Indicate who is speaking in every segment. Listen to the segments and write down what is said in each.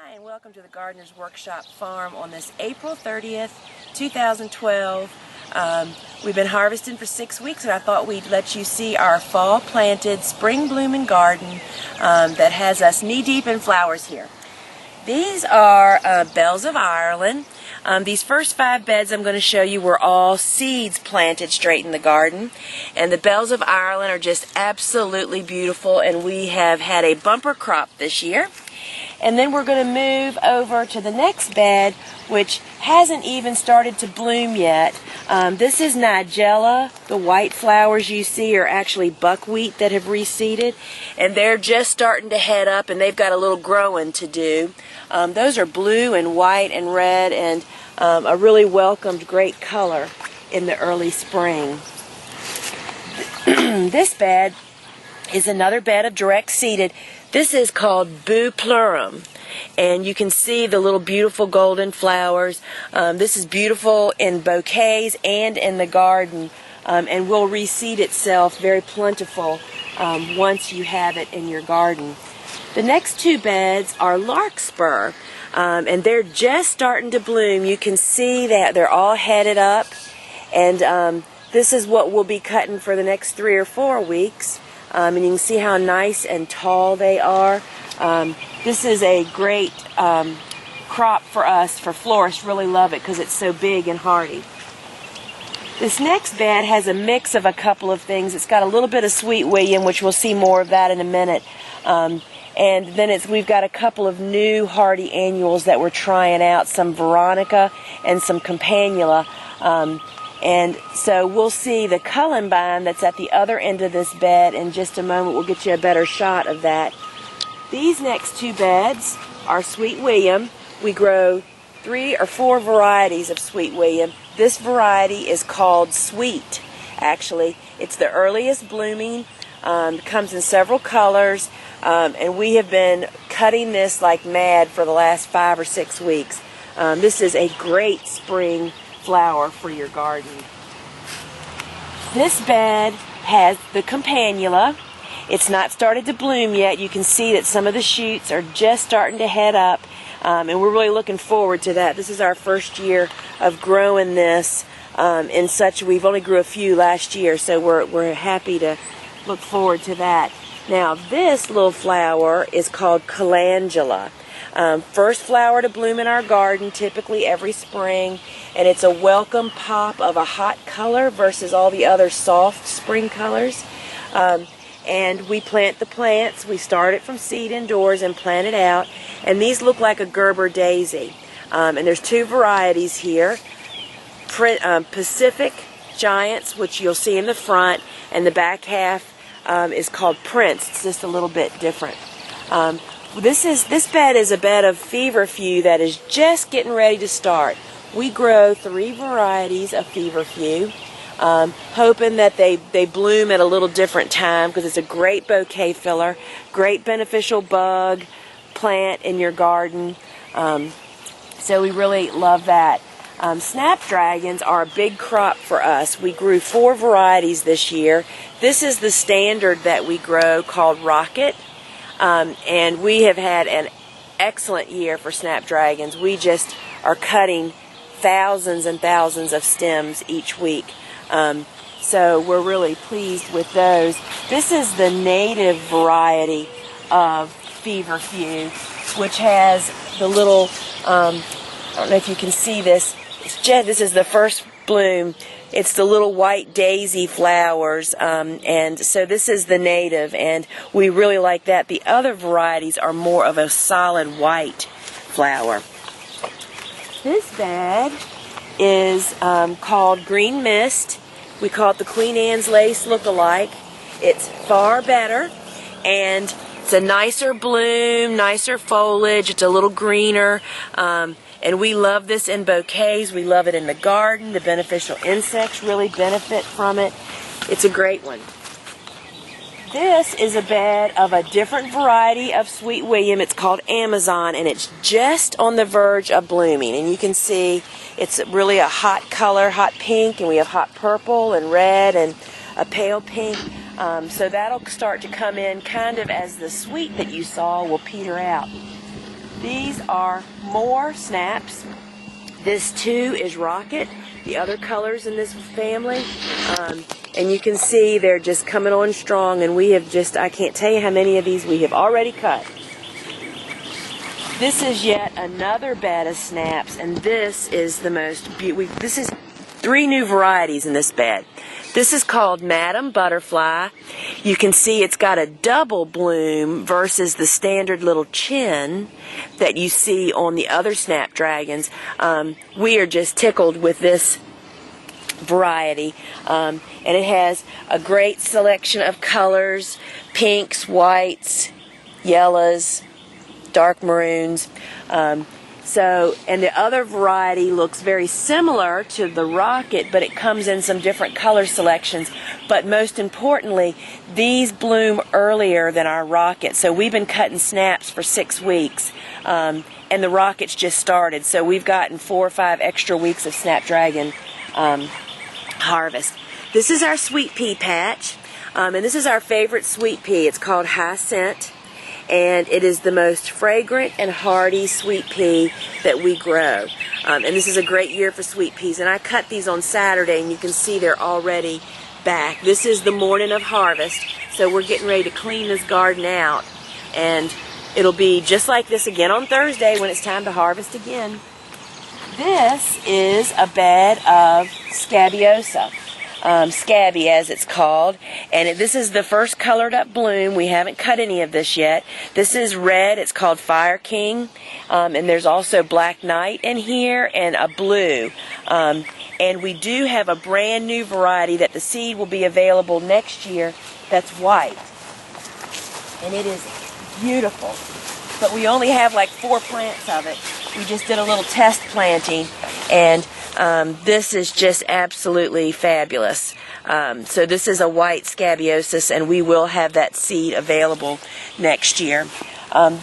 Speaker 1: Hi, and welcome to the Gardener's Workshop Farm on this April 30th, 2012. We've been harvesting for 6 weeks, and I thought we'd let you see our fall-planted, spring-blooming garden that has us knee-deep in flowers here. These are bells of Ireland. These first 5 beds I'm going to show you were all seeds planted straight in the garden. And the bells of Ireland are just absolutely beautiful, and we have had a bumper crop this year. And then we're going to move over to the next bed, which hasn't even started to bloom yet. This is Nigella. The white flowers you see are actually buckwheat that have reseeded, and they're just starting to head up, and they've got a little growing to do. Those are blue and white and red, and a really welcomed great color in the early spring. This bed is another bed of direct seeded. This is called Boo Plurum, and you can see the little beautiful golden flowers. This is beautiful in bouquets and in the garden, and will reseed itself, very plentiful once you have it in your garden. The next 2 beds are larkspur, and they're just starting to bloom. You can see that they're all headed up, and this is what we'll be cutting for the next 3 or 4 weeks. And you can see how nice and tall they are. This is a great crop for us, for florists. Really love it because it's so big and hardy. This next bed has a mix of a couple of things. It's got a little bit of Sweet William, which we'll see more of that in a minute. And then we've got a couple of new hardy annuals that we're trying out, some Veronica and some Campanula. And so we'll see the columbine that's at the other end of this bed in just a moment. We'll get you a better shot of that. These next 2 beds are Sweet William. We grow 3 or 4 varieties of Sweet William. This variety is called Sweet, actually. It's the earliest blooming, comes in several colors, and we have been cutting this like mad for the last 5 or 6 weeks. This is a great spring flower for your garden. This bed has the Campanula. It's not started to bloom yet. You can see that some of the shoots are just starting to head up, and we're really looking forward to that. This is our first year of growing this in such. We've only grew a few last year, so we're happy to look forward to that. Now this little flower is called Calendula. First flower to bloom in our garden, typically every spring, and it's a welcome pop of a hot color versus all the other soft spring colors. And we plant the plants. We start it from seed indoors and plant it out, and these look like a Gerber daisy. And there's 2 varieties here, Pacific Giants, which you'll see in the front, and the back half is called Prince. It's just a little bit different. This bed is a bed of feverfew that is just getting ready to start. We grow 3 varieties of feverfew, hoping that they bloom at a little different time because it's a great bouquet filler, great beneficial bug plant in your garden. So we really love that. Snapdragons are a big crop for us. We grew 4 varieties this year. This is the standard that we grow, called Rocket. And we have had an excellent year for snapdragons. We just are cutting thousands and thousands of stems each week. So we're really pleased with those. This is the native variety of feverfew, which has the little, I don't know if you can see this. This is the first bloom. It's the little white daisy flowers, and so this is the native, and we really like that. The other varieties are more of a solid white flower. This bed is called Green Mist. We call it the Queen Anne's Lace look-alike. It's far better, and it's a nicer bloom, nicer foliage. It's a little greener. And we love this in bouquets. We love it in the garden. The beneficial insects really benefit from it. It's a great one. This is a bed of a different variety of Sweet William. It's called Amazon, and it's just on the verge of blooming. And you can see it's really a hot color, hot pink, and we have hot purple and red and a pale pink. So that'll start to come in kind of as the sweet that you saw will peter out. These are more snaps. This too is rocket, the other colors in this family. And you can see they're just coming on strong, and we have just, I can't tell you how many of these we have already cut. This is yet another bed of snaps, and this is the most beautiful. This is 3 new varieties in this bed. This is called Madam Butterfly. You can see it's got a double bloom versus the standard little chin that you see on the other snapdragons. We are just tickled with this variety, and it has a great selection of colors: pinks, whites, yellows, dark maroons. And the other variety looks very similar to the rocket, but it comes in some different color selections. But most importantly, these bloom earlier than our rocket. So we've been cutting snaps for 6 weeks, and the rockets just started. So we've gotten 4 or 5 extra weeks of snapdragon harvest. This is our sweet pea patch, and this is our favorite sweet pea. It's called High Scent, and it is the most fragrant and hardy sweet pea that we grow. And this is a great year for sweet peas. And I cut these on Saturday, and you can see they're already back. This is the morning of harvest, so we're getting ready to clean this garden out, and it'll be just like this again on Thursday when it's time to harvest again. This is a bed of scabiosa. Scabby as it's called, and this is the first colored up bloom. We haven't cut any of this yet. This is red. It's called Fire King, and there's also Black Knight in here and a blue, and we do have a brand new variety that the seed will be available next year that's white, and it is beautiful, but we only have like 4 plants of it. We just did a little test planting, and this is just absolutely fabulous. So this is a white scabiosis, and we will have that seed available next year.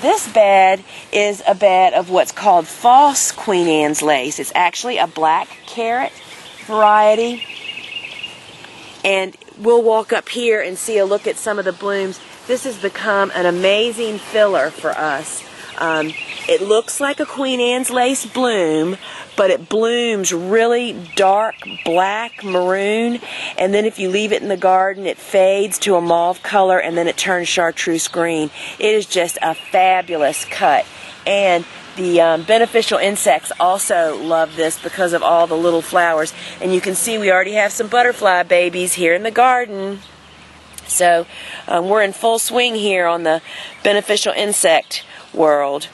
Speaker 1: This bed is a bed of what's called false Queen Anne's lace. It's actually a black carrot variety, and we'll walk up here and see a look at some of the blooms. This has become an amazing filler for us. It looks like a Queen Anne's lace bloom, but it blooms really dark black maroon, and then if you leave it in the garden, it fades to a mauve color, and then it turns chartreuse green. It is just a fabulous cut, and the beneficial insects also love this because of all the little flowers. And you can see we already have some butterfly babies here in the garden. So we're in full swing here on the beneficial insect world.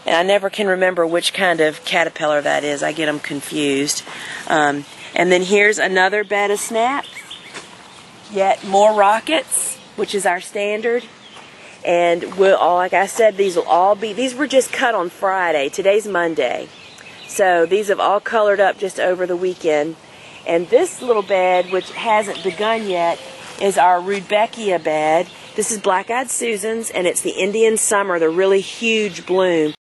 Speaker 1: And I never can remember which kind of caterpillar that is. I get them confused. And then here's another bed of snaps. Yet more rockets, which is our standard. And we'll all, like I said, these will all be, these were just cut on Friday. Today's Monday. So these have all colored up just over the weekend. And this little bed, which hasn't begun yet, is our Rudbeckia bed. This is Black-Eyed Susans, and it's the Indian Summer, the really huge bloom.